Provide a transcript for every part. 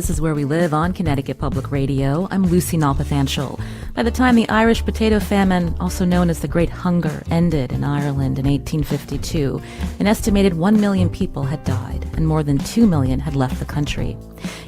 This is Where We Live on Connecticut Public Radio. I'm Lucy Nalpathanchel. By the time the Irish potato famine, also known as the Great Hunger, ended in Ireland in 1852, an estimated 1 million people had died, and more than 2 million had left the country.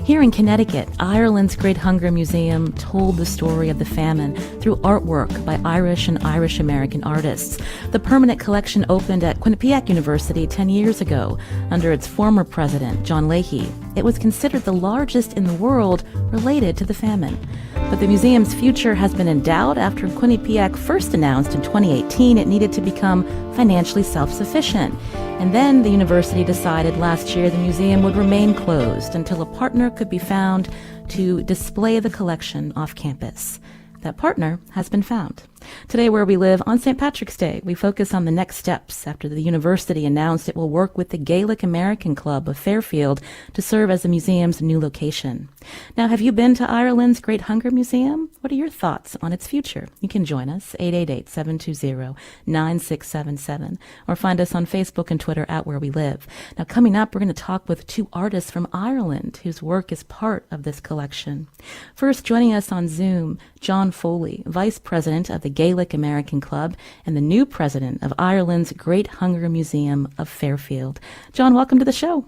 Here in Connecticut, Ireland's Great Hunger Museum told the story of the famine through artwork by Irish and Irish-American artists. The permanent collection opened at Quinnipiac University 10 years ago under its former president, John Leahy. It was considered the largest in the world related to the famine. But the museum's future has been in doubt after Quinnipiac first announced in 2018 it needed to become financially self-sufficient. And then the university decided last year the museum would remain closed until a partner could be found to display the collection off campus. That partner has been found. Today, Where We Live on St. Patrick's Day, we focus on the next steps after the university announced it will work with the Gaelic-American Club of Fairfield to serve as the museum's new location. Now, have you been to Ireland's Great Hunger Museum? What are your thoughts on its future? You can join us, 888-720-9677, or find us on Facebook and Twitter at Where We Live. Now, coming up, we're going to talk with two artists from Ireland whose work is part of this collection. First, joining us on Zoom, John Foley, Vice President of the Gaelic-American Club and the new president of Ireland's Great Hunger Museum of Fairfield. John, welcome to the show.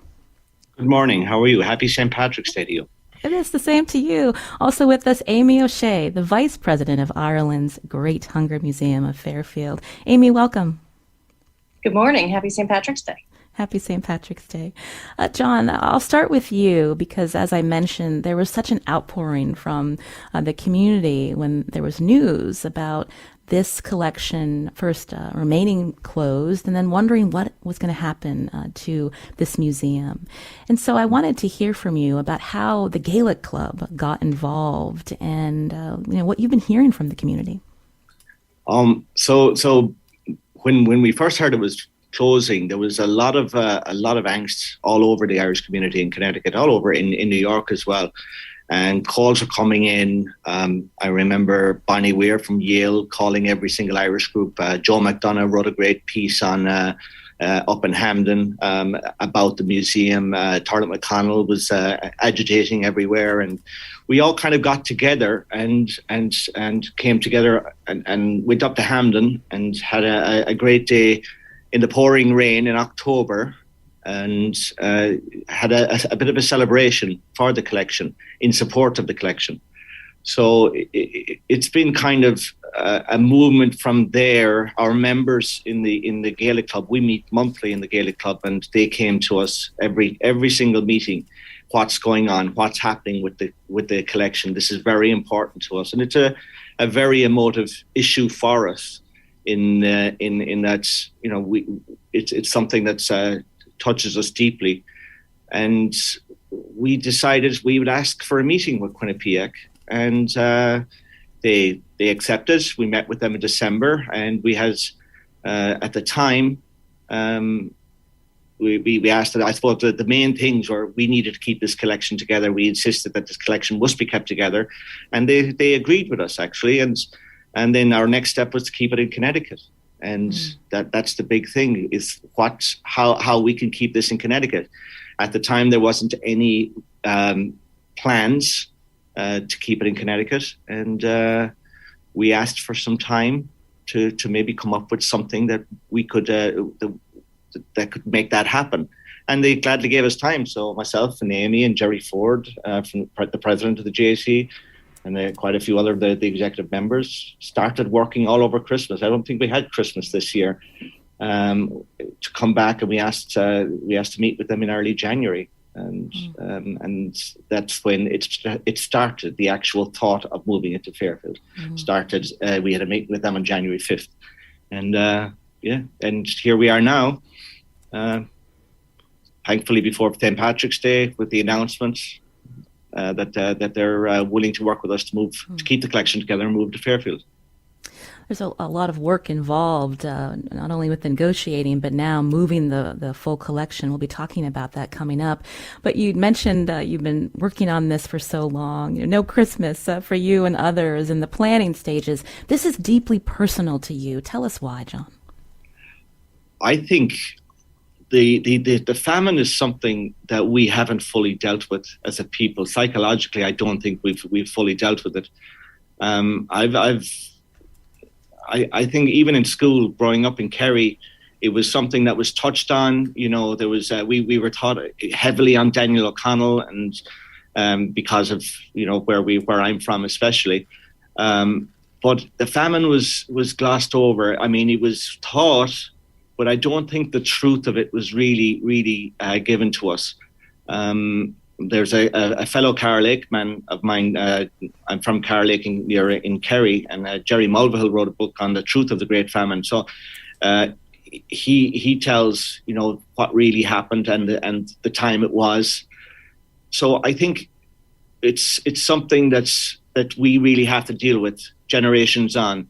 Good morning. How are you? Happy St. Patrick's Day to you. It is the same to you. Also with us, Amy O'Shea, the vice president of Ireland's Great Hunger Museum of Fairfield. Amy, welcome. Good morning. Happy St. Patrick's Day. Happy St. Patrick's Day. John, I'll start with you because, as I mentioned, there was such an outpouring from the community when there was news about this collection first remaining closed and then wondering what was going to happen to this museum. And so I wanted to hear from you about how the Gaelic Club got involved and what you've been hearing from the community. So when we first heard it was closing, there was a lot of angst all over the Irish community in Connecticut, all over in New York as well. And calls were coming in. I remember Bonnie Weir from Yale calling every single Irish group. Joe McDonough wrote a great piece on up in Hampden about the museum. Tarlet McConnell was agitating everywhere, and we all kind of got together and came together and went up to Hampden and had a great day in the pouring rain in October, and had a bit of a celebration for the collection in support of the collection. So it's been kind of a movement from there. Our members in the Gaelic Club, we meet monthly in the Gaelic Club, and they came to us every single meeting. What's going on? What's happening with the collection? This is very important to us, and it's a very emotive issue for us. In that, it's something that's touches us deeply, and we decided we would ask for a meeting with Quinnipiac, and they accepted. We met with them in December, and we had at the time we asked that. I suppose the main things were we needed to keep this collection together. We insisted that this collection must be kept together, and they agreed with us actually, and then our next step was to keep it in Connecticut. And that's the big thing, is how we can keep this in Connecticut. At the time, there wasn't any plans to keep it in Connecticut. And we asked for some time to maybe come up with something that we could that could make that happen. And they gladly gave us time. So myself and Amy and Jerry Ford, from the president of the JC, and quite a few other the executive members started working all over Christmas. I don't think we had Christmas this year, to come back, and we asked to meet with them in early January, and that's when it started. The actual thought of moving it to Fairfield started. We had a meeting with them on January 5th, and and here we are now. Thankfully, before St. Patrick's Day, with the announcement that they're willing to work with us to keep the collection together and move to Fairfield. There's a lot of work involved, not only with negotiating, but now moving the full collection. We'll be talking about that coming up. But you mentioned you've been working on this for so long. No Christmas for you and others in the planning stages. This is deeply personal to you. Tell us why, John. I think the famine is something that we haven't fully dealt with as a people. Psychologically, I don't think we've fully dealt with it. I think even in school, growing up in Kerry, it was something that was touched on. There was we were taught heavily on Daniel O'Connell, and because of where I'm from, especially. But the famine was glossed over. I mean, it was taught, but I don't think the truth of it was really given to us. There's a fellow Carlake man of mine. I'm from Carlake in Kerry, and Jerry Mulvihill wrote a book on the truth of the Great Famine. So he tells what really happened and the time it was. So I think it's something that we really have to deal with generations on.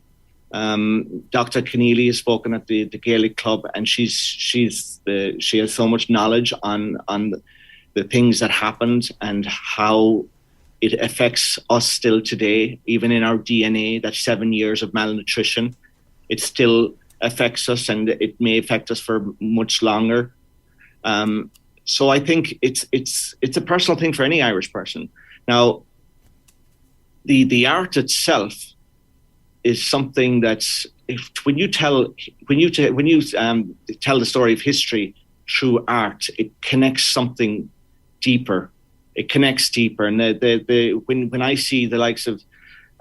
Dr. Keneally has spoken at the Gaelic Club, and she has so much knowledge on the things that happened and how it affects us still today, even in our DNA. That 7 years of malnutrition, it still affects us, and it may affect us for much longer. So I think it's a personal thing for any Irish person. Now, the art itself is something that's, when you tell the story of history through art, it connects something deeper. It connects deeper, and when I see the likes of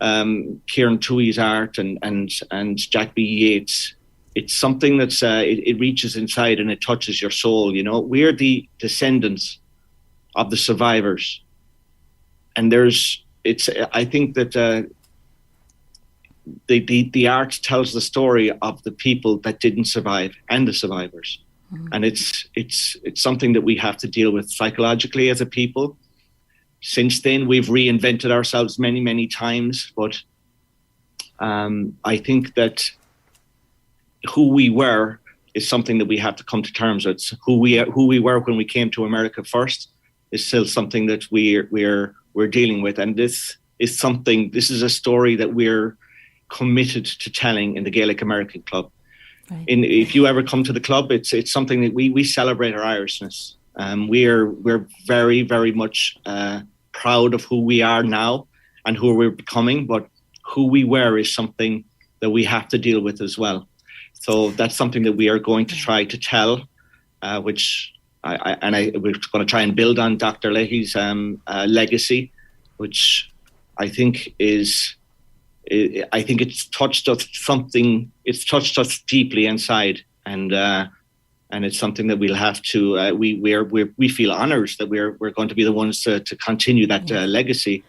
Kieran Tuohey's art and Jack B. Yeats, it's something that's it reaches inside and it touches your soul. We're the descendants of the survivors, and I think that the art tells the story of the people that didn't survive and the survivors. Mm-hmm. And it's something that we have to deal with psychologically as a people. Since then, we've reinvented ourselves many, many times, but I think that who we were is something that we have to come to terms with. Who we were when we came to America first is still something that we're dealing with, and this is a story that we're committed to telling in the Gaelic-American Club. Right. If you ever come to the club, it's something that we celebrate our Irishness. We're very, very much proud of who we are now and who we're becoming, but who we were is something that we have to deal with as well. So that's something that we are going to try to tell, which we're going to try and build on Dr. Leahy's legacy, which I think it's touched us something. It's touched us deeply inside, and it's something that we'll have to. We feel honoured that we're going to be the ones to continue that legacy.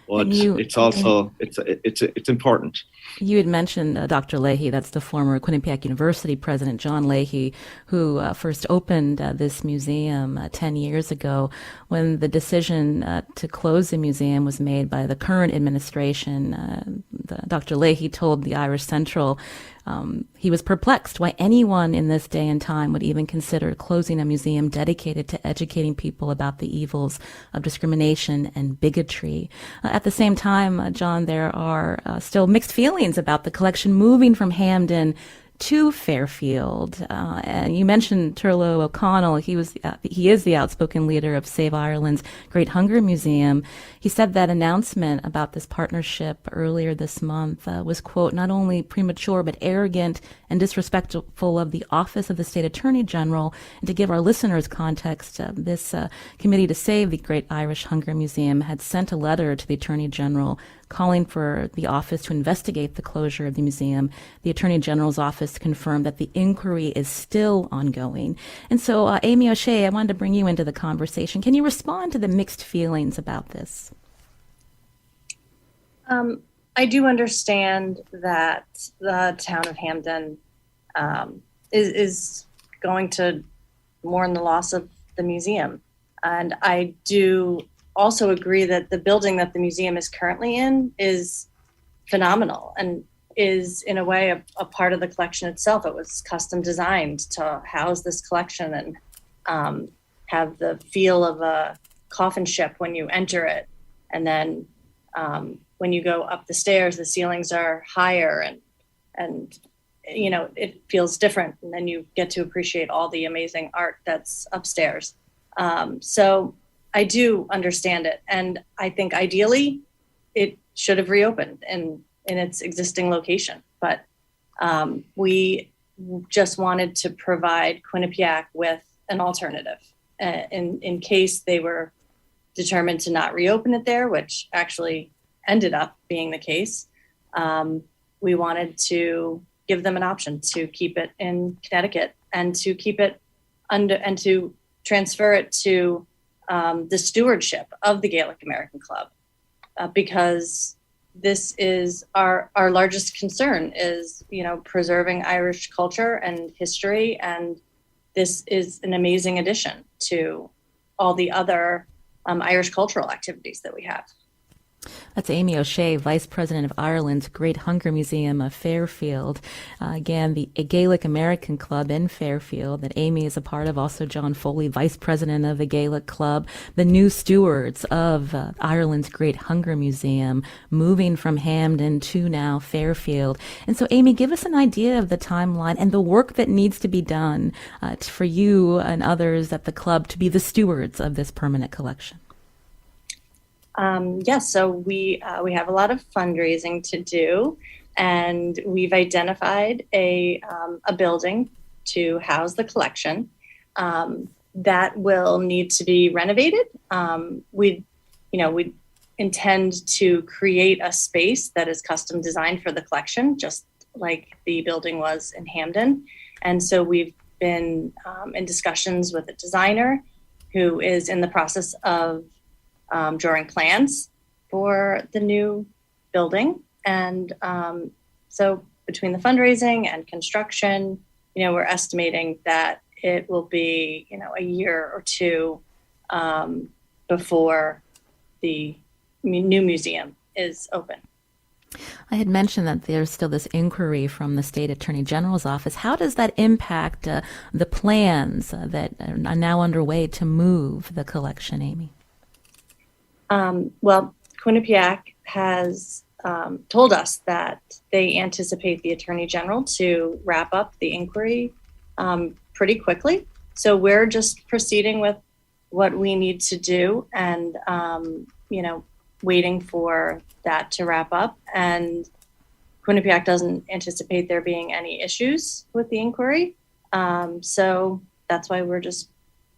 But it's also it's important. You had mentioned Dr. Leahy. That's the former Quinnipiac University president, John Leahy, who first opened this museum 10 years ago. When the decision to close the museum was made by the current administration, Dr. Leahy told the Irish Central he was perplexed why anyone in this day and time would even consider closing a museum dedicated to educating people about the evils of discrimination and bigotry. At the same time, John, there are still mixed feelings about the collection moving from Hampden to Fairfield. And you mentioned Turlough O'Connell. He is the outspoken leader of Save Ireland's Great Hunger Museum. He said that announcement about this partnership earlier this month was, quote, not only premature but arrogant and disrespectful of the office of the State Attorney General. And to give our listeners context, this Committee to Save the Great Irish Hunger Museum had sent a letter to the Attorney General calling for the office to investigate the closure of the museum. The Attorney General's office confirmed that the inquiry is still ongoing. And so, Amy O'Shea, I wanted to bring you into the conversation. Can you respond to the mixed feelings about this? I do understand that the town of Hampden is going to mourn the loss of the museum. And I do also agree that the building that the museum is currently in is phenomenal and is in a way a part of the collection itself. It was custom designed to house this collection and have the feel of a coffin ship when you enter it. And then when you go up the stairs, the ceilings are higher and it feels different, and then you get to appreciate all the amazing art that's upstairs. So I do understand it, and I think ideally it should have reopened in its existing location. But we just wanted to provide Quinnipiac with an alternative in case they were determined to not reopen it there, which actually ended up being the case. We wanted to give them an option to keep it in Connecticut and to keep it under and to transfer it to the stewardship of the Gaelic-American Club, because this is our largest concern is, preserving Irish culture and history. And this is an amazing addition to all the other Irish cultural activities that we have. That's Amy O'Shea, Vice President of Ireland's Great Hunger Museum of Fairfield. Again, the Gaelic-American Club in Fairfield that Amy is a part of. Also, John Foley, Vice President of the Gaelic Club. The new stewards of Ireland's Great Hunger Museum, moving from Hampden to now Fairfield. And so, Amy, give us an idea of the timeline and the work that needs to be done for you and others at the club to be the stewards of this permanent collection. Yes, so we have a lot of fundraising to do, and we've identified a building to house the collection that will need to be renovated. We intend to create a space that is custom designed for the collection, just like the building was in Hampden. And so we've been in discussions with a designer who is in the process of drawing plans for the new building. And so between the fundraising and construction, we're estimating that it will be, a year or two before the new museum is open. I had mentioned that there's still this inquiry from the State Attorney General's office. How does that impact the plans that are now underway to move the collection, Amy? Well, Quinnipiac has told us that they anticipate the Attorney General to wrap up the inquiry pretty quickly. So we're just proceeding with what we need to do and, waiting for that to wrap up. And Quinnipiac doesn't anticipate there being any issues with the inquiry. So that's why we're just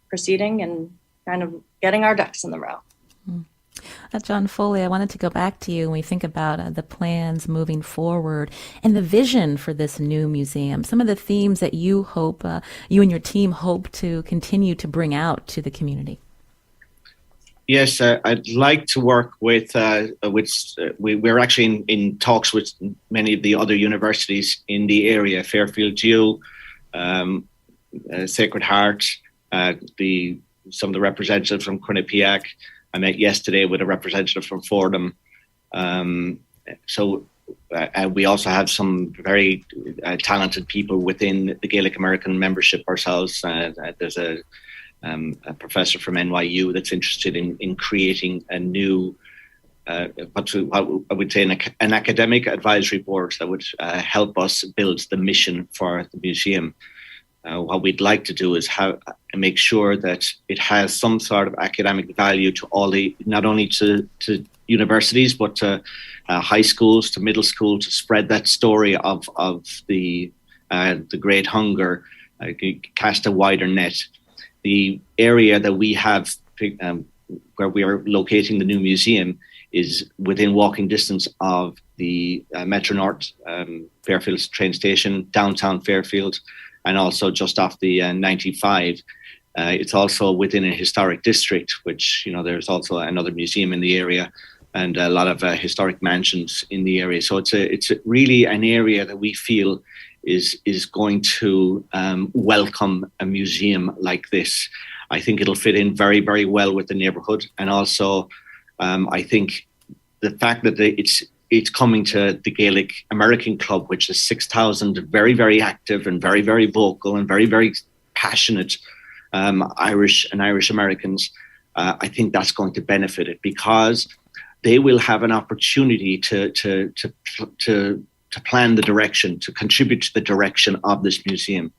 proceeding and kind of getting our ducks in the row. John Foley, I wanted to go back to you when we think about the plans moving forward and the vision for this new museum, some of the themes that you hope, you and your team hope to continue to bring out to the community. Yes, I'd like to work with we're actually in talks with many of the other universities in the area, Fairfield U, Sacred Heart, some of the representatives from Quinnipiac. I met yesterday with a representative from Fordham. We also have some very talented people within the Gaelic-American membership ourselves. There's a professor from NYU that's interested in creating a new, what I would say, an academic advisory board that would help us build the mission for the museum. What we'd like to do is make sure that it has some sort of academic value to not only to universities, but to high schools, to middle school, to spread that story of the Great Hunger, cast a wider net. The area that we have where we are locating the new museum is within walking distance of the Metro North Fairfield train station, downtown Fairfield, and also just off the 95. It's also within a historic district, which, there's also another museum in the area and a lot of historic mansions in the area. So it's really an area that we feel is going to welcome a museum like this. I think it'll fit in very, very well with the neighborhood. And also, I think the fact that it's coming to the Gaelic-American Club, which is 6,000 very, very active and very, very vocal and very, very passionate Irish and Irish Americans. I think that's going to benefit it because they will have an opportunity to plan the direction, to contribute to the direction of this museum.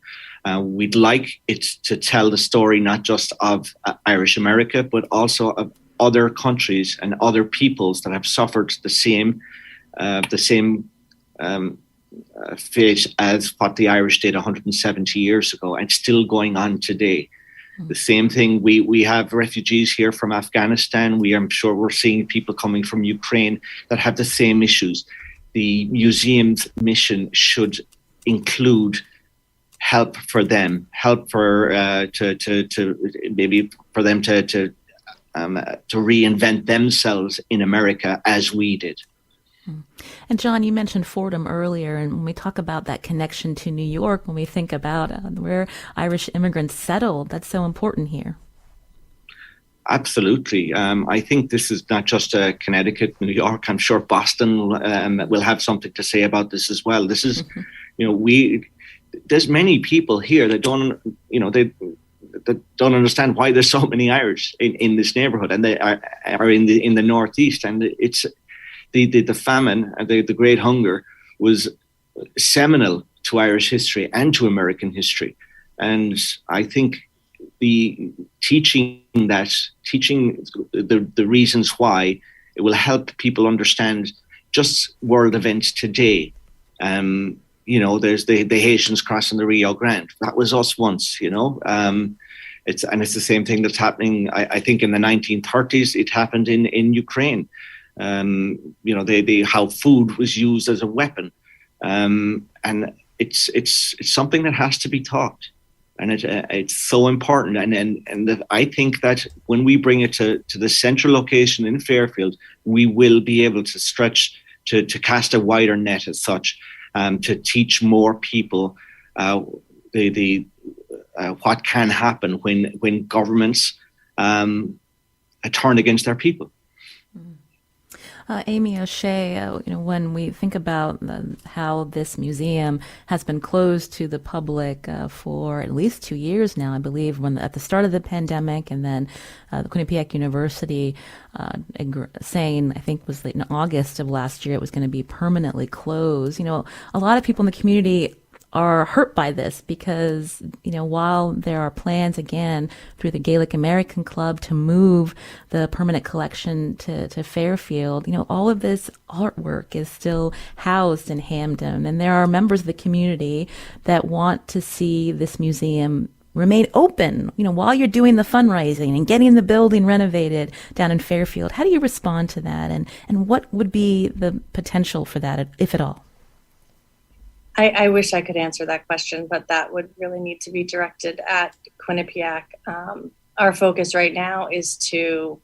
We'd like it to tell the story not just of Irish America, but also of other countries and other peoples that have suffered the same fate as what the Irish did 170 years ago, and still going on today. The same thing, we have refugees here from Afghanistan. I'm sure we're seeing people coming from Ukraine that have the same issues. The museum's mission should include help for them, maybe for them to reinvent themselves in America as we did. And John, you mentioned Fordham earlier, and when we talk about that connection to New York, when we think about where Irish immigrants settled, that's so important here. Absolutely. I think this is not just Connecticut, New York. I'm sure Boston will have something to say about this as well. This is, there's many people here that don't understand why there's so many Irish in this neighborhood, and they are in the Northeast, and it's. The famine, the Great Hunger, was seminal to Irish history and to American history. And I think teaching the reasons why, it will help people understand just world events today. There's the Haitians crossing the Rio Grande. That was us once, It's the same thing that's happening. I think in the 1930s, it happened in Ukraine. How food was used as a weapon, and it's something that has to be taught, and it's so important. And I think that when we bring it to the central location in Fairfield, we will be able to stretch to cast a wider net as such, to teach more people what can happen when governments turn against their people. Amy O'Shea, when we think about how this museum has been closed to the public for at least 2 years now, I believe, at the start of the pandemic, and then the Quinnipiac University saying, I think was in August of last year, it was going to be permanently closed. A lot of people in the community are hurt by this because, while there are plans again through the Gaelic-American Club to move the permanent collection to Fairfield, all of this artwork is still housed in Hampden. And there are members of the community that want to see this museum remain open, while you're doing the fundraising and getting the building renovated down in Fairfield. How do you respond to that? And what would be the potential for that, if at all? I wish I could answer that question, but that would really need to be directed at Quinnipiac. Our focus right now is to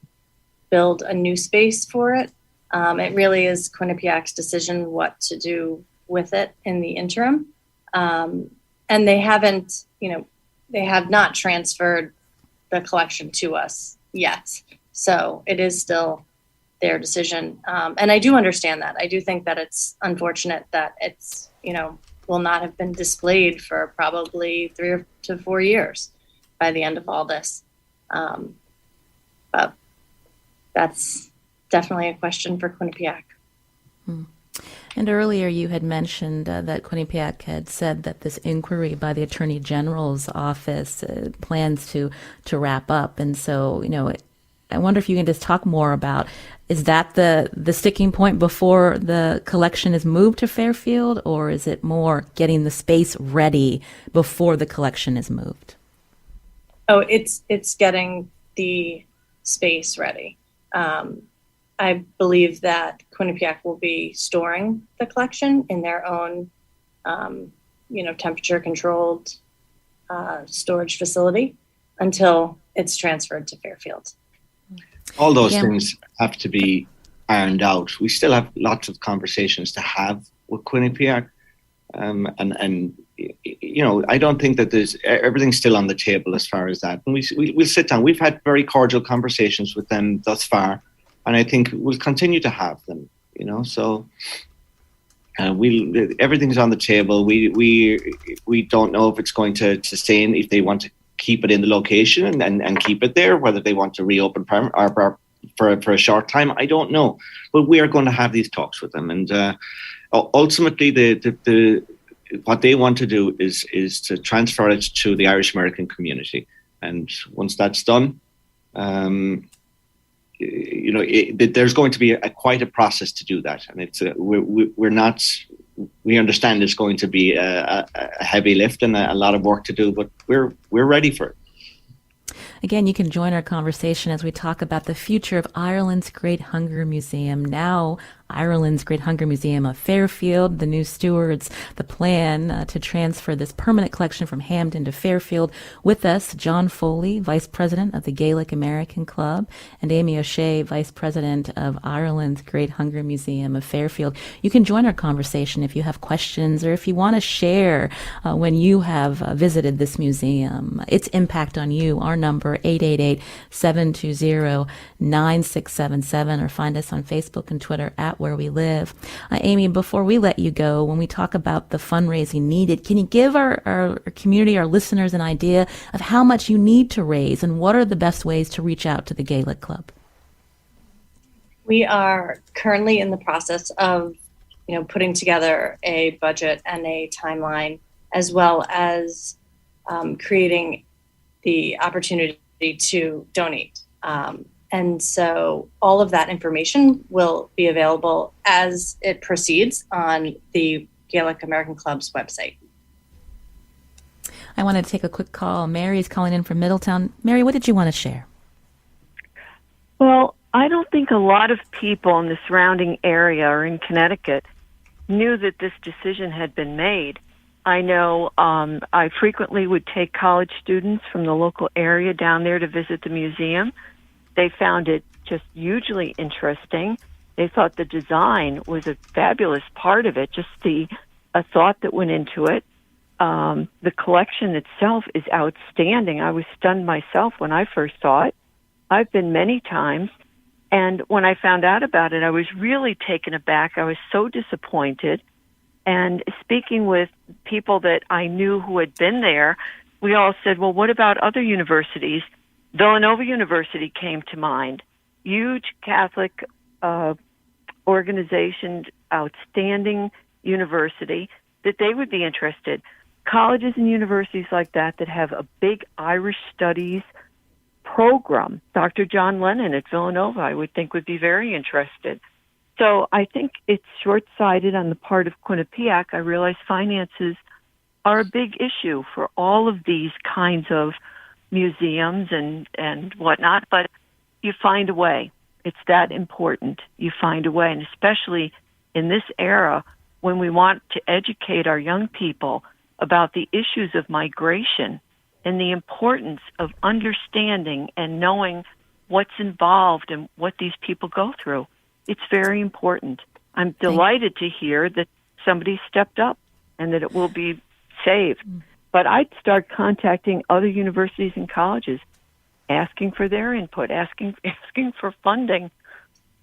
build a new space for it. It really is Quinnipiac's decision what to do with it in the interim. And they haven't, they have not transferred the collection to us yet. So it is still their decision. And I do understand that. I do think that it's unfortunate that it's, will not have been displayed for probably 3 to 4 years by the end of all this. But that's definitely a question for Quinnipiac. And earlier you had mentioned that Quinnipiac had said that this inquiry by the Attorney General's office plans to wrap up. And so, I wonder if you can just talk more about, is that the sticking point before the collection is moved to Fairfield, or is it more getting the space ready before the collection is moved? Oh, it's getting the space ready. I believe that Quinnipiac will be storing the collection in their own, temperature-controlled storage facility until it's transferred to Fairfield. All those things have to be ironed out. We still have lots of conversations to have with Quinnipiac. I don't think that everything's still on the table as far as that. And we'll sit down. We've had very cordial conversations with them thus far, and I think we'll continue to have them, so everything's on the table. We don't know if it's going to sustain, if they want to keep it in the location and keep it there, whether they want to reopen for a short time, I don't know. But we are going to have these talks with them. And ultimately, the what they want to do is to transfer it to the Irish American community, and once that's done, there's going to be quite a process to do that, and it's we're not. We understand it's going to be a heavy lift and a lot of work to do, but we're ready for it. Again, you can join our conversation as we talk about the future of Ireland's Great Hunger Museum, now Ireland's Great Hunger Museum of Fairfield, the new stewards, the plan to transfer this permanent collection from Hampden to Fairfield. With us, John Foley, Vice President of the Gaelic-American Club, and Amy O'Shea, Vice President of Ireland's Great Hunger Museum of Fairfield. You can join our conversation if you have questions or if you want to share when you have visited this museum, its impact on you. Our number, 888-720-9677, or find us on Facebook and Twitter at Where We Live. Amy, before we let you go, when we talk about the fundraising needed, can you give our community, our listeners, an idea of how much you need to raise and what are the best ways to reach out to the Gaelic Club? We are currently in the process of, putting together a budget and a timeline, as well as creating the opportunity to donate. And so all of that information will be available as it proceeds on the Gaelic-American Club's website. I want to take a quick call. Mary is calling in from Middletown. Mary, what did you want to share? Well, I don't think a lot of people in the surrounding area or in Connecticut knew that this decision had been made. I know I frequently would take college students from the local area down there to visit the museum. They found it just hugely interesting. They thought the design was a fabulous part of it, just a thought that went into it. The collection itself is outstanding. I was stunned myself when I first saw it. I've been many times, and when I found out about it, I was really taken aback. I was so disappointed. And speaking with people that I knew who had been there, we all said, well, what about other universities? Villanova University came to mind. Huge Catholic organization, outstanding university, that they would be interested. Colleges and universities like that have a big Irish studies program. Dr. John Lennon at Villanova, I would think, would be very interested. So I think it's short-sighted on the part of Quinnipiac. I realize finances are a big issue for all of these kinds of museums and whatnot, but you find a way. It's that important. You find a way, and especially in this era when we want to educate our young people about the issues of migration and the importance of understanding and knowing what's involved and what these people go through. It's very important. I'm delighted to hear that somebody stepped up and that it will be saved. But I'd start contacting other universities and colleges, asking for their input, asking for funding.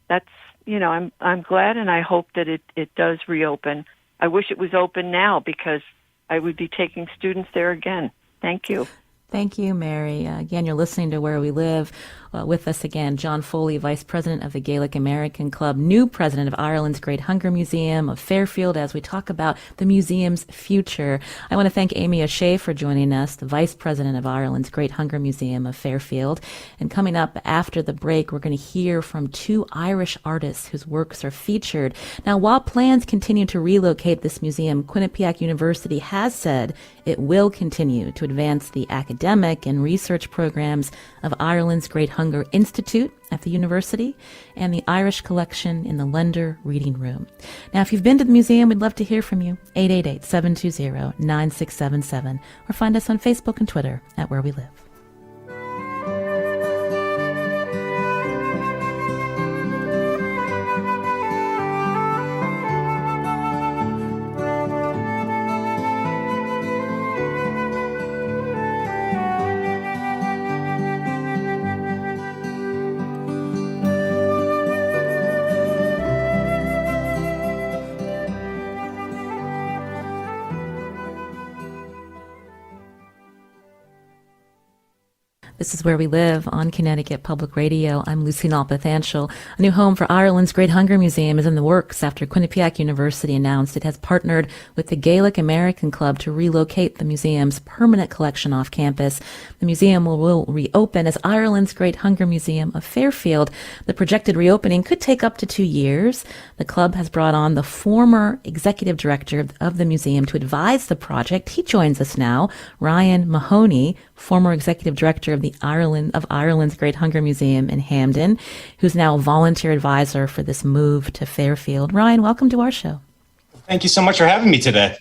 That's, I'm glad, and I hope that it does reopen. I wish it was open now because I would be taking students there again. Thank you. Thank you, Mary. Again, you're listening to Where We Live. With us again, John Foley, Vice President of the Gaelic-American Club, new President of Ireland's Great Hunger Museum of Fairfield, as we talk about the museum's future. I want to thank Amy O'Shea for joining us, the Vice President of Ireland's Great Hunger Museum of Fairfield. And coming up after the break, we're going to hear from two Irish artists whose works are featured. Now, while plans continue to relocate this museum, Quinnipiac University has said it will continue to advance the academic and research programs of Ireland's Great Hunger Institute at the university and the Irish collection in the Lender Reading Room. Now, if you've been to the museum, we'd love to hear from you. 888-720-9677, or find us on Facebook and Twitter at Where We Live. This is Where We Live on Connecticut Public Radio. I'm Lucy Nalpathanchel. A new home for Ireland's Great Hunger Museum is in the works after Quinnipiac University announced it has partnered with the Gaelic-American Club to relocate the museum's permanent collection off campus. The museum will reopen as Ireland's Great Hunger Museum of Fairfield. The projected reopening could take up to 2 years. The club has brought on the former executive director of the museum to advise the project. He joins us now, Ryan Mahoney, former executive director of Ireland's Great Hunger Museum in Hampden, who's now a volunteer advisor for this move to Fairfield. Ryan, welcome to our show. Thank you so much for having me today.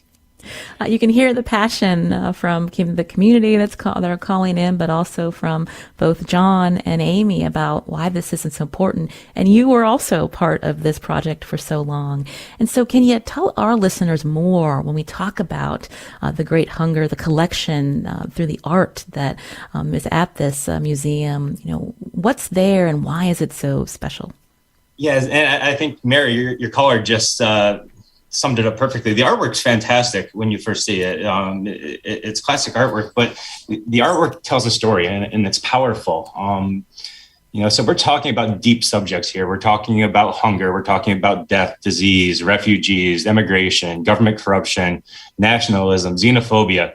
You can hear the passion from the community that are calling in, but also from both John and Amy about why this isn't so important. And you were also part of this project for so long. And so can you tell our listeners more when we talk about the Great Hunger, the collection through the art that is at this museum? You know, what's there and why is it so special? Yes, and I think, Mary, your caller just summed it up perfectly. The artwork's fantastic when you first see it. It's classic artwork, but the artwork tells a story and it's powerful. So we're talking about deep subjects here. We're talking about hunger. We're talking about death, disease, refugees, immigration, government corruption, nationalism, xenophobia.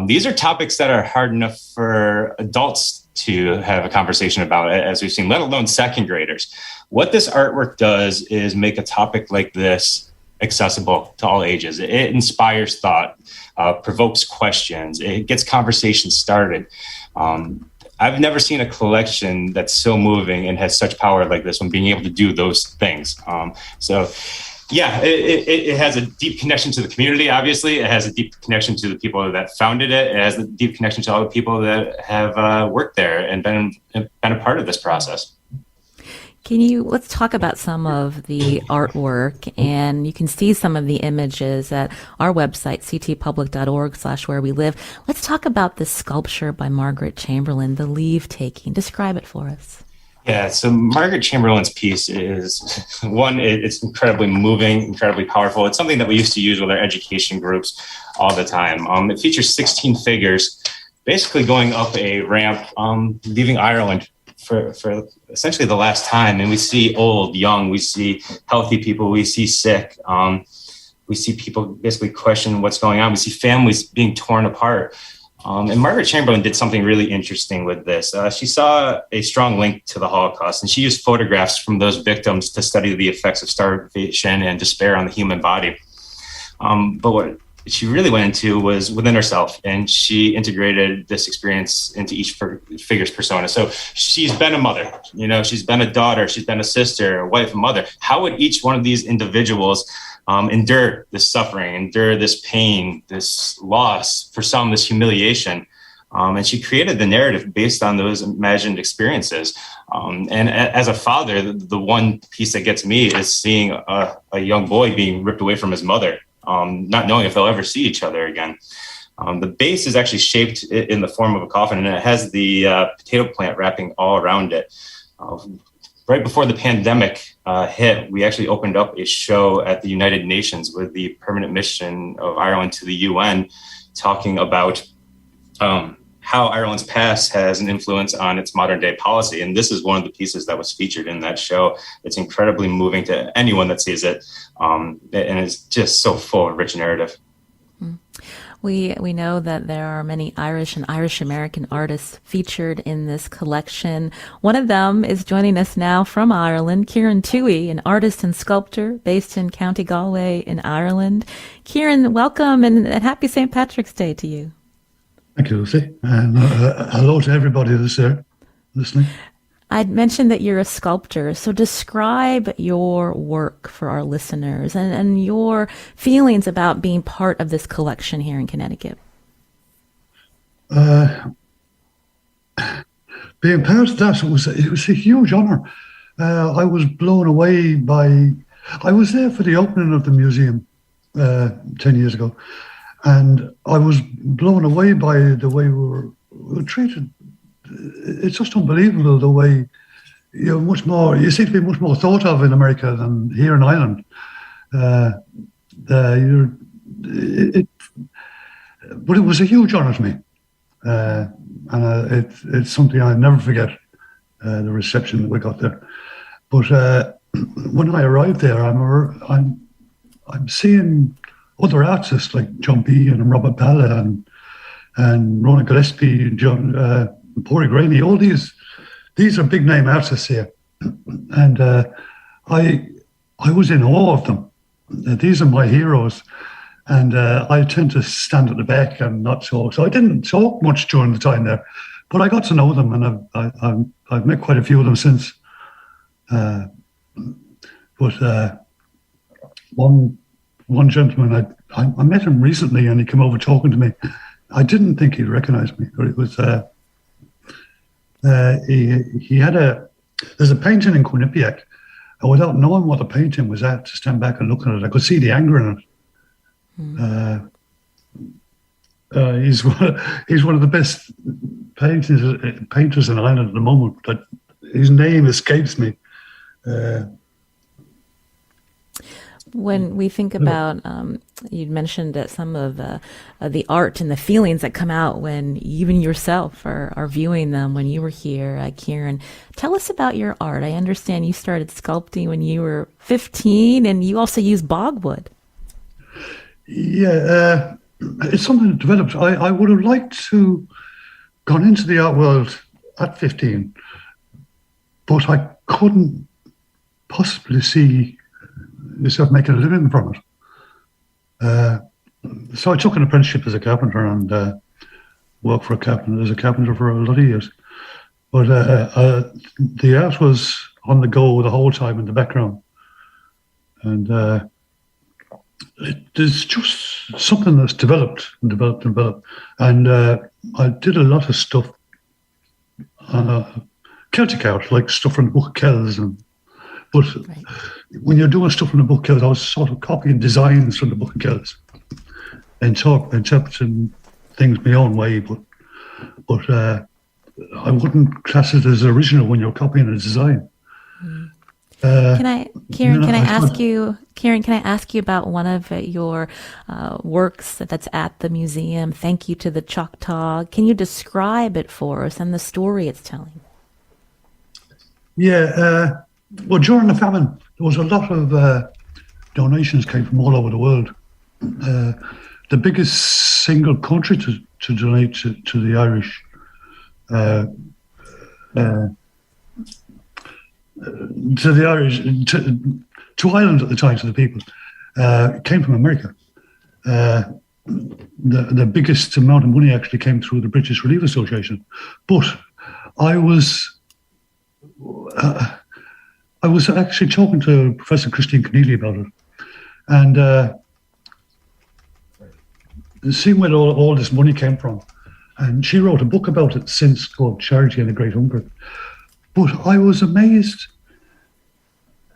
These are topics that are hard enough for adults to have a conversation about, as we've seen, let alone second graders. What this artwork does is make a topic like this accessible to all ages. It inspires thought, provokes questions, it gets conversations started. I've never seen a collection that's so moving and has such power like this one, being able to do those things. It has a deep connection to the community, obviously. It has a deep connection to the people that founded it. It has a deep connection to all the people that have worked there and been a part of this process. Let's talk about some of the artwork, and you can see some of the images at our website, ctpublic.org/wherewelive. Let's talk about this sculpture by Margaret Chamberlain, The Leave Taking. Describe it for us. Yeah, so Margaret Chamberlain's piece is, it's incredibly moving, incredibly powerful. It's something that we used to use with our education groups all the time. It features 16 figures basically going up a ramp, leaving Ireland for essentially the last time. And we see old, young, we see healthy people, we see sick. We see people basically question what's going on. We see families being torn apart. And Margaret Chamberlain did something really interesting with this. She saw a strong link to the Holocaust, and she used photographs from those victims to study the effects of starvation and despair on the human body. But what she really went into was within herself, and she integrated this experience into each figure's persona. So she's been a mother, she's been a daughter, she's been a sister, a wife, a mother. How would each one of these individuals endure this suffering, endure this pain, this loss, for some, this humiliation? And she created the narrative based on those imagined experiences. And as a father, the one piece that gets me is seeing a young boy being ripped away from his mother, not knowing if they'll ever see each other again. The base is actually shaped in the form of a coffin, and it has the potato plant wrapping all around it. Right before the pandemic hit, we actually opened up a show at the United Nations with the permanent mission of Ireland to the UN, talking about how Ireland's past has an influence on its modern day policy. And this is one of the pieces that was featured in that show. It's incredibly moving to anyone that sees it. And it's just so full of rich narrative. We know that there are many Irish and Irish-American artists featured in this collection. One of them is joining us now from Ireland, Kieran Tuohey, an artist and sculptor based in County Galway in Ireland. Kieran, welcome and happy St. Patrick's Day to you. Thank you, Lucy. And hello to everybody that's there listening. I'd mentioned that you're a sculptor, so describe your work for our listeners and your feelings about being part of this collection here in Connecticut. Being part of that, it was a huge honor. I was blown away I was there for the opening of the museum 10 years ago, and I was blown away by the way we were treated. It's just unbelievable the way you seem to be much more thought of in America than here in Ireland. But it was a huge honor to me. and it's something I'll never forget. The reception that we got there. But when I arrived there, I'm seeing other artists like John B. and Robert Balla and Ronan Gillespie and John Pori Graney. All these are big name artists here, and I was in awe of them. These are my heroes, and I tend to stand at the back and not talk. So I didn't talk much during the time there, but I got to know them, and I've met quite a few of them since. But one gentleman, I met him recently, and he came over talking to me. I didn't think he'd recognize me, but it was he had there's a painting in Quinnipiac, and without knowing what the painting was at, to stand back and look at it, I could see the anger in it. He's one of the best painters in Ireland at the moment, but his name escapes me. When we think about, you'd mentioned that some of the art and the feelings that come out when even yourself are viewing them when you were here, Kieran. Tell us about your art. I understand you started sculpting when you were 15, and you also use bogwood. Yeah, it's something that developed. I would have liked to gone into the art world at 15, but I couldn't possibly see myself making a living from it. So I took an apprenticeship as a carpenter and worked for as a carpenter for a lot of years. But the art was on the go the whole time in the background. And there's just something that's developed. And I did a lot of stuff, Celtic art, like stuff from the Book of Kells. But right. When you're doing stuff from the Book of Kells, I was sort of copying designs from the Book of Kells and interpreting things my own way. But I wouldn't class it as original when you're copying a design. Kieran, can I ask you about one of your works that's at the museum? Thank You to the Choctaw. Can you describe it for us and the story it's telling? Yeah. Well, during the famine, there was a lot of donations came from all over the world. The biggest single country to donate to the Irish, to Ireland at the time, to the people, came from America. The biggest amount of money actually came through the British Relief Association. But I was actually talking to Professor Christine Keneally about it, and seeing where all this money came from. And she wrote a book about it since called Charity and the Great Hunger. But I was amazed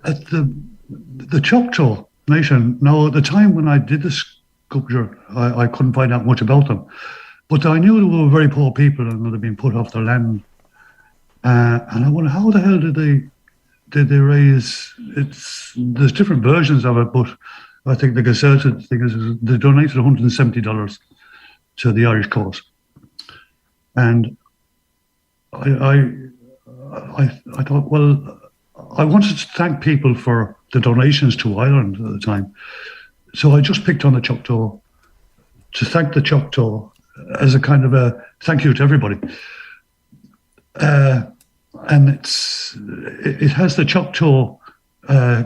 at the Choctaw Nation. Now, at the time when I did the sculpture, I couldn't find out much about them. But I knew they were very poor people and they'd been put off their land. And I wonder, how the hell did they raise? There's different versions of it, but I think the concerted thing is they donated $170 to the Irish cause. And I thought, well, I wanted to thank people for the donations to Ireland at the time. So I just picked on the Choctaw to thank the Choctaw as a kind of a thank you to everybody. And it has the Choctaw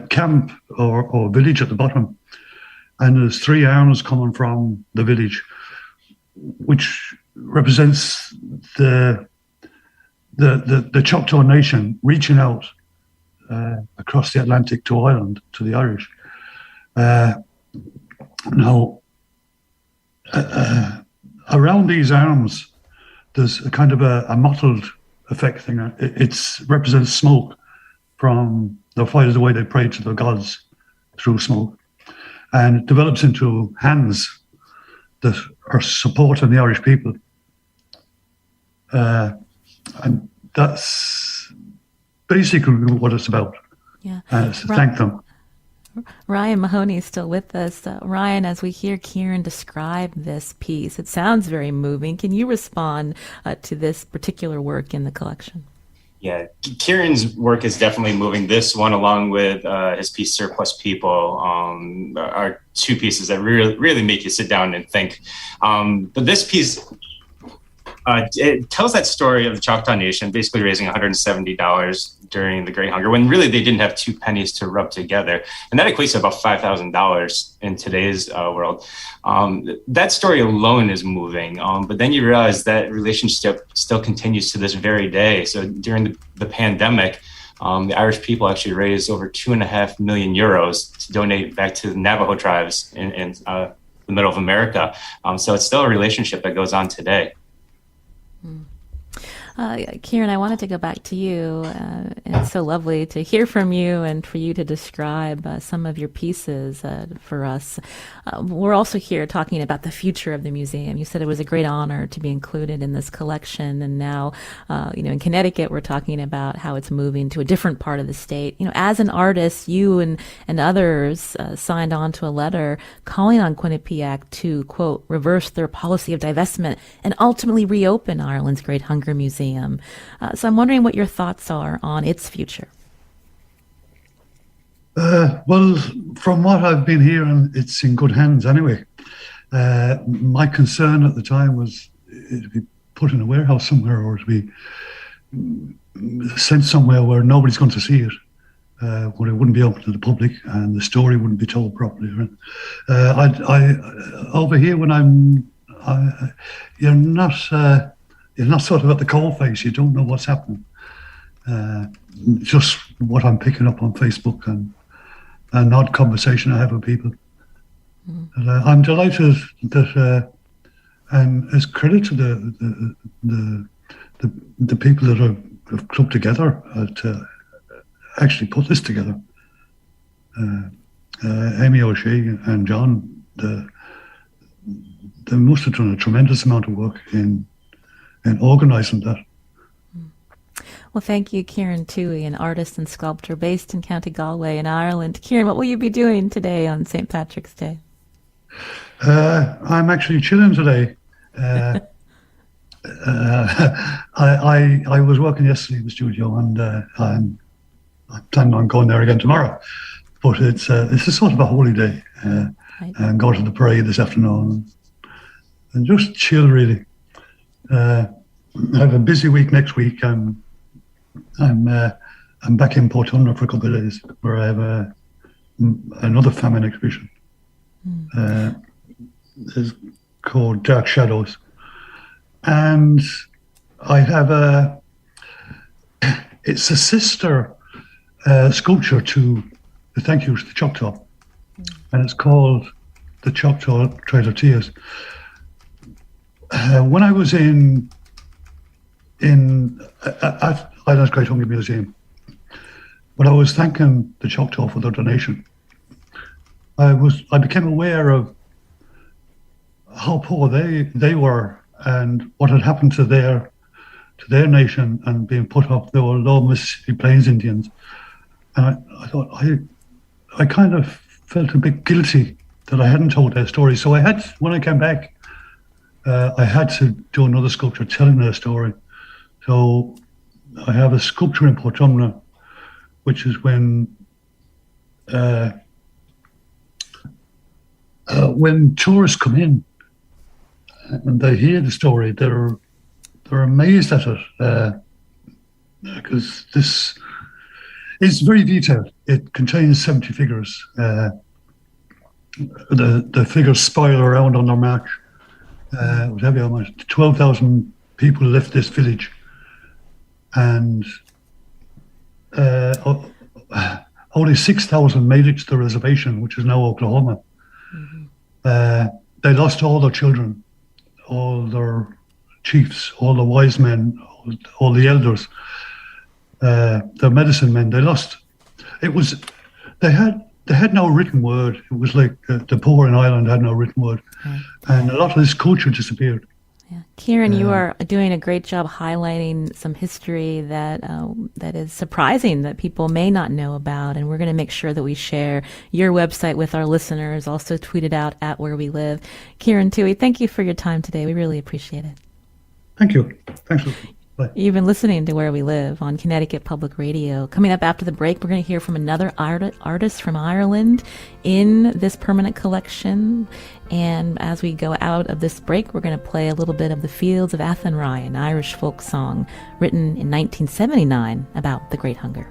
camp or village at the bottom. And there's three arms coming from the village, which represents the Choctaw Nation reaching out across the Atlantic to Ireland, to the Irish. Now, around these arms, there's a kind of a mottled effect thing. It represents smoke from the fighters, the way they prayed to the gods through smoke. And it develops into hands that are supporting the Irish people. And that's basically what it's about. Yeah. To thank them. Ryan Mahoney is still with us. Ryan, as we hear Kieran describe this piece, it sounds very moving. Can you respond to this particular work in the collection? Yeah, Kieran's work is definitely moving. This one, along with his piece "Surplus People," are two pieces that really make you sit down and think. But this piece, it tells that story of the Choctaw Nation basically raising $170 during the Great Hunger, when really they didn't have 2 pennies to rub together, and that equates to about $5,000 in today's world. That story alone is moving, but then you realize that relationship still continues to this very day. So during the pandemic, the Irish people actually raised over €2.5 million to donate back to the Navajo tribes in the middle of America. So it's still a relationship that goes on today. Kieran, I wanted to go back to you. It's so lovely to hear from you and for you to describe some of your pieces for us. We're also here talking about the future of the museum. You said it was a great honor to be included in this collection, and now, in Connecticut, we're talking about how it's moving to a different part of the state. As an artist, you and others signed on to a letter calling on Quinnipiac to, quote, reverse their policy of divestment and ultimately reopen Ireland's Great Hunger Museum. So I'm wondering what your thoughts are on its future. Well, from what I've been hearing, it's in good hands anyway. My concern at the time was it'd be put in a warehouse somewhere, or to be sent somewhere where nobody's going to see it, where it wouldn't be open to the public and the story wouldn't be told properly. I over here, when you're not sort of at the coalface. You don't know what's happening. Just what I'm picking up on Facebook and an odd conversation I have with people. And, I'm delighted that, and as credit to the people that have clubbed together to actually put this together. Amy O'Shea and John, they must have done a tremendous amount of work in organising that. Well, thank you, Kieran Tuohey, an artist and sculptor based in County Galway in Ireland. Kieran, what will you be doing today on St. Patrick's Day? I'm actually chilling today. I was working yesterday in the studio, and I'm planning on going there again tomorrow. But it's a sort of a holy day, right. And go to the parade this afternoon and just chill, really. I have a busy week next week. I'm back in Portumna for a couple of days, where I have another famine exhibition. It's called Dark Shadows, and I have it's a sister sculpture to the Thank Yous to the Choctaw, and it's called the Choctaw Trail of Tears. When I was at Ireland's Great Hunger Museum, when I was thanking the Choctaw for their donation, I became aware of how poor they were and what had happened to their nation and being put up. They were low Mississippi Plains Indians, and I thought I kind of felt a bit guilty that I hadn't told their story. So when I came back, I had to do another sculpture telling their story. So I have a sculpture in Portumna, which is when tourists come in and they hear the story, they're amazed at it, because this is very detailed. It contains 70 figures. The figures spiral around on their march. Whatever, almost 12,000 people left this village, and only 6,000 made it to the reservation, which is now Oklahoma. Mm-hmm. They lost all their children, all their chiefs, all the wise men, all the elders, their medicine men. They lost. They had no written word. It was like the poor in Ireland had no written word, and a lot of this culture disappeared. Yeah. Kieran, you are doing a great job highlighting some history that is surprising that people may not know about, and we're going to make sure that we share your website with our listeners, also tweet it out at Where We Live. Kieran Tuohey, thank you for your time today. We really appreciate it. Thank you. Thanks. Bye. You've been listening to Where We Live on Connecticut Public Radio. Coming up after the break, we're going to hear from another artist from Ireland in this permanent collection. And as we go out of this break, we're going to play a little bit of The Fields of Athenry, an Irish folk song written in 1979 about the Great Hunger.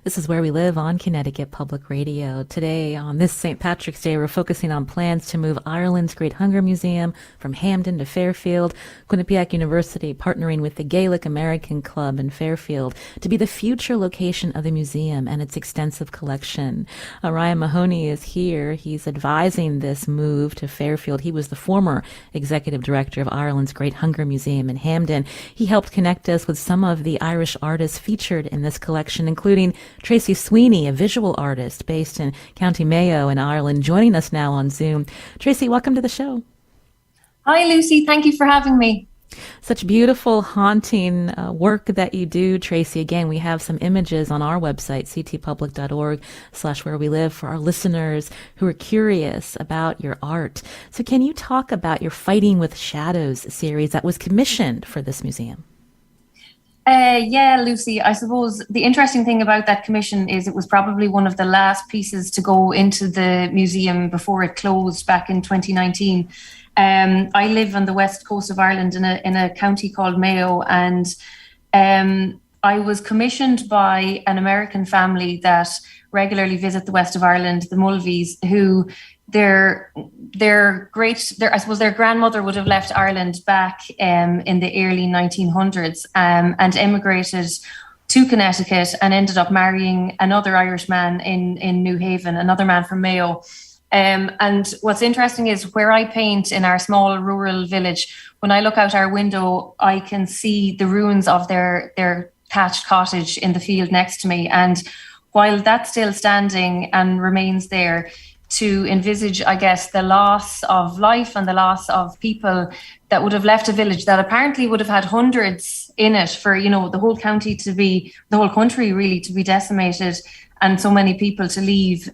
This is Where We Live on Connecticut Public Radio. Today, on this St. Patrick's Day, we're focusing on plans to move Ireland's Great Hunger Museum from Hampden to Fairfield. Quinnipiac University partnering with the Gaelic-American Club in Fairfield to be the future location of the museum and its extensive collection. Ryan Mahoney is here. He's advising this move to Fairfield. He was the former executive director of Ireland's Great Hunger Museum in Hampden. He helped connect us with some of the Irish artists featured in this collection, including Tracy Sweeney, a visual artist based in County Mayo in Ireland, joining us now on Zoom. Tracy, welcome to the show. Hi, Lucy. Thank you for having me. Such beautiful, haunting work that you do, Tracy. Again, we have some images on our website, ctpublic.org/where we live, for our listeners who are curious about your art. So can you talk about your Fighting with Shadows series that was commissioned for this museum? Yeah, Lucy, I suppose the interesting thing about that commission is it was probably one of the last pieces to go into the museum before it closed back in 2019. I live on the west coast of Ireland in a county called Mayo, and I was commissioned by an American family that regularly visit the west of Ireland, the Mulveys, who their grandmother would have left Ireland back in the early 1900s and emigrated to Connecticut and ended up marrying another Irish man in New Haven, another man from Mayo. And what's interesting is where I paint in our small rural village, when I look out our window, I can see the ruins of their thatched cottage in the field next to me. And while that's still standing and remains there, to envisage, I guess, the loss of life and the loss of people that would have left a village that apparently would have had hundreds in it for, the whole county the whole country really to be decimated and so many people to leave.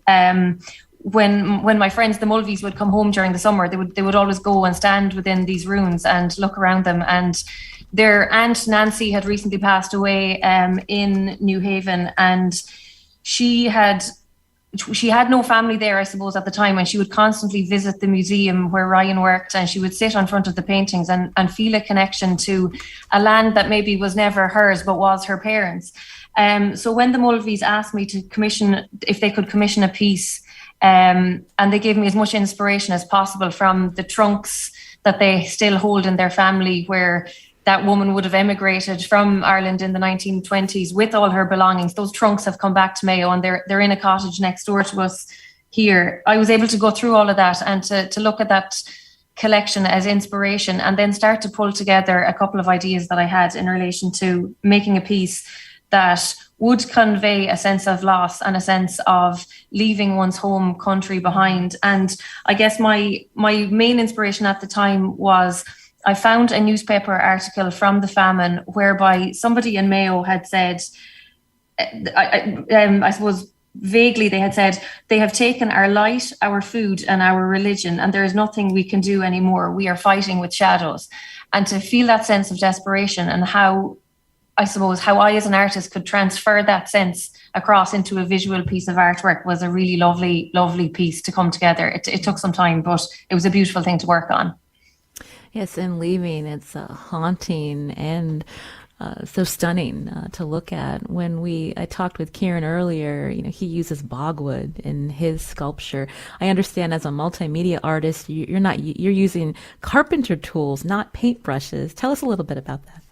When my friends, the Mulveys, would come home during the summer, they would always go and stand within these ruins and look around them. And their aunt Nancy had recently passed away in New Haven, and she had no family there, I suppose, at the time, and she would constantly visit the museum where Ryan worked, and she would sit in front of the paintings and feel a connection to a land that maybe was never hers but was her parents. So when the Mulveys asked me to if they could commission a piece, and they gave me as much inspiration as possible from the trunks that they still hold in their family, where that woman would have emigrated from Ireland in the 1920s with all her belongings. Those trunks have come back to Mayo, and they're in a cottage next door to us here. I was able to go through all of that and to look at that collection as inspiration, and then start to pull together a couple of ideas that I had in relation to making a piece that would convey a sense of loss and a sense of leaving one's home country behind. And I guess my main inspiration at the time was I found a newspaper article from the famine whereby somebody in Mayo had said, I suppose vaguely they had said, they have taken our light, our food and our religion, and there is nothing we can do anymore. We are fighting with shadows. And to feel that sense of desperation, and how I as an artist could transfer that sense across into a visual piece of artwork, was a really lovely, lovely piece to come together. It took some time, but it was a beautiful thing to work on. Yes, in leaving, it's haunting and so stunning to look at. When I talked with Kieran earlier, he uses bogwood in his sculpture. I understand as a multimedia artist, you're using carpenter tools, not paintbrushes. Tell us a little bit about that.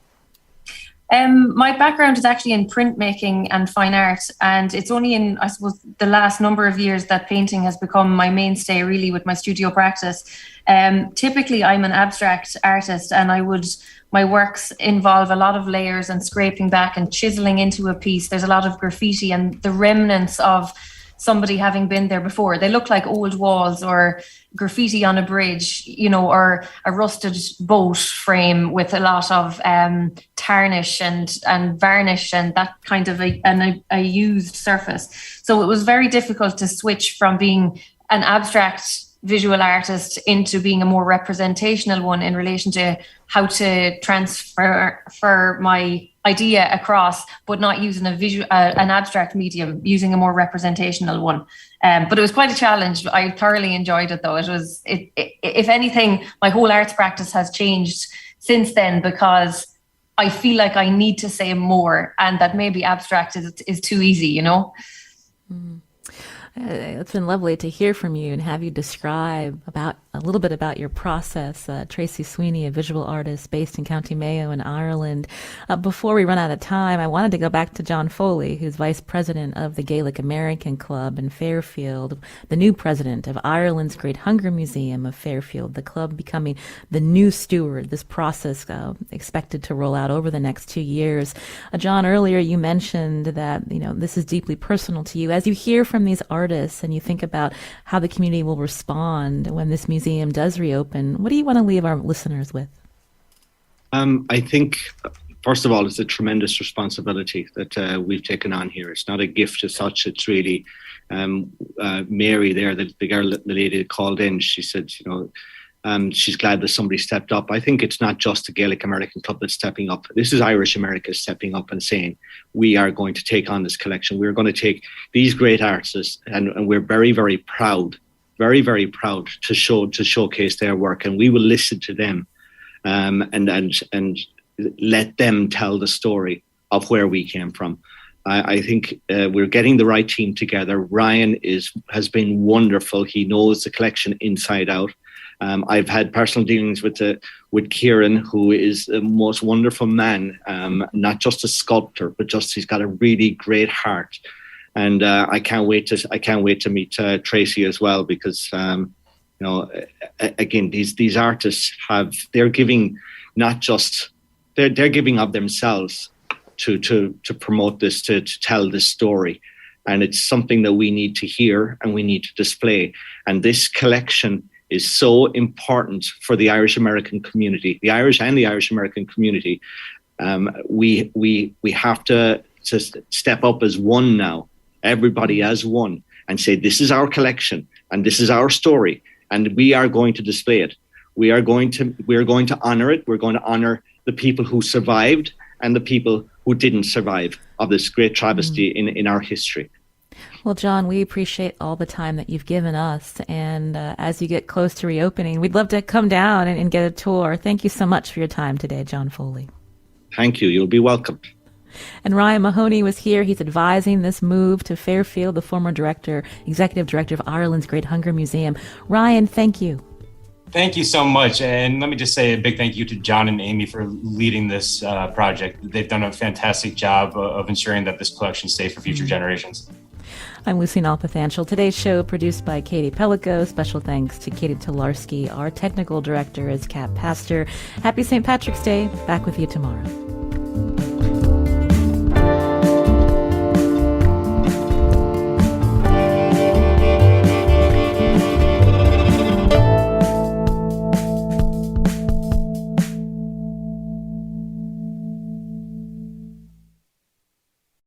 My background is actually in printmaking and fine art, and it's only in, I suppose, the last number of years that painting has become my mainstay, really, with my studio practice. Typically, I'm an abstract artist, and my works involve a lot of layers and scraping back and chiseling into a piece. There's a lot of graffiti and the remnants of somebody having been there before. They look like old walls or graffiti on a bridge, or a rusted boat frame with a lot of tarnish and varnish and that kind of a used surface. So it was very difficult to switch from being an abstract visual artist into being a more representational one in relation to how to transfer my idea across, but not using an abstract medium, using a more representational one. But it was quite a challenge. I thoroughly enjoyed it, though. If anything, my whole arts practice has changed since then, because I feel like I need to say more, and that maybe abstract is too easy, Mm. It's been lovely to hear from you and have you describe a little bit about your process. Tracy Sweeney, a visual artist based in County Mayo in Ireland. Before we run out of time, I wanted to go back to John Foley, who's vice president of the Gaelic-American Club in Fairfield, the new president of Ireland's Great Hunger Museum of Fairfield, the club becoming the new steward, this process expected to roll out over the next 2 years. John, earlier you mentioned that, this is deeply personal to you. As you hear from these artists and you think about how the community will respond when this museum does reopen, what do you want to leave our listeners with? I think, first of all, it's a tremendous responsibility that we've taken on here. It's not a gift as such. It's really Mary there, the lady that called in. She said, she's glad that somebody stepped up. I think it's not just the Gaelic-American Club that's stepping up. This is Irish America stepping up and saying, we are going to take on this collection. We're going to take these great artists, and we're very, very proud, very, very proud to showcase their work. And we will listen to them and let them tell the story of where we came from. I think we're getting the right team together. Ryan has been wonderful. He knows the collection inside out. I've had personal dealings with Kieran, who is the most wonderful man, not just a sculptor, but he's got a really great heart. And I can't wait to meet Tracy as well, because again, these artists they're giving they're giving of themselves to promote this, to tell this story. And it's something that we need to hear and we need to display. And this collection is so important for the Irish American community, the Irish and the Irish American community. We have to step up as one now, everybody as one, and say, this is our collection and this is our story, and we are going to display it. We are going to honor it. We're going to honor the people who survived and the people who didn't survive of this great travesty in our history. Well, John, we appreciate all the time that you've given us. And as you get close to reopening, we'd love to come down and get a tour. Thank you so much for your time today, John Foley. Thank you. You'll be welcome. And Ryan Mahoney was here. He's advising this move to Fairfield, the former executive director of Ireland's Great Hunger Museum. Ryan, thank you. Thank you so much. And let me just say a big thank you to John and Amy for leading this project. They've done a fantastic job of ensuring that this collection is safe for future generations. I'm Lucy Nalpathanchel. Today's show produced by Katie Pellico. Special thanks to Katie Tolarski. Our technical director is Kat Pastor. Happy St. Patrick's Day. Back with you tomorrow.